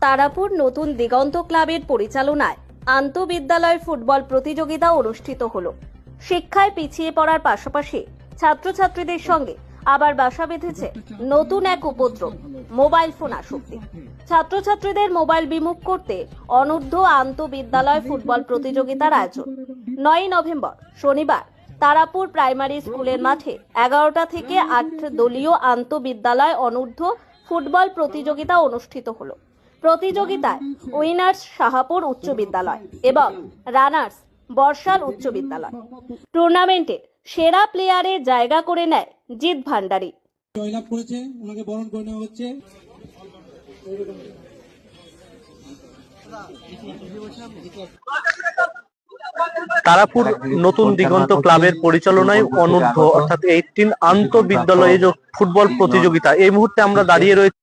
তারাপুর নতুন দিগন্ত ক্লাবের পরিচালনায় আন্তঃবিদ্যালয় ফুটবল প্রতিযোগিতা অনুষ্ঠিত হলো। শিক্ষায় পিছিয়ে পড়ার পাশাপাশি ছাত্রছাত্রীদের সঙ্গে আবার বাসা বেঁধেছে নতুন এক উপদ্রব, মোবাইল ফোন আসক্তি। ছাত্রছাত্রীদের মোবাইল বিমুখ করতে অনূর্ধ্ব আন্তঃবিদ্যালয় ফুটবল প্রতিযোগিতার আয়োজন। 9 নভেম্বর শনিবার তারাপুর প্রাইমারি স্কুলের মাঠে 11টা থেকে 8 দলীয় আন্তঃবিদ্যালয় অনূর্ধ্ব ফুটবল প্রতিযোগিতা অনুষ্ঠিত হলো। প্রতিযোগিতায় উইনার্স শাহাপুর উচ্চ বিদ্যালয় এবং রানার্স বর্ষাল উচ্চ বিদ্যালয়। টুর্নামেন্টে সেরা প্লেয়ারে জায়গা করে নেয় জিৎ ভান্ডারী। জয়লাভ করেছে, ওনাকে বরণ করে নেওয়া হচ্ছে। তারাপুর নতুন দিগন্ত ক্লাবের পরিচালনায় অনূর্ধ্ব অর্থাৎ 18 আন্তঃবিদ্যালয় ফুটবল প্রতিযোগিতা। এই মুহূর্তে আমরা দাঁড়িয়ে রয়েছি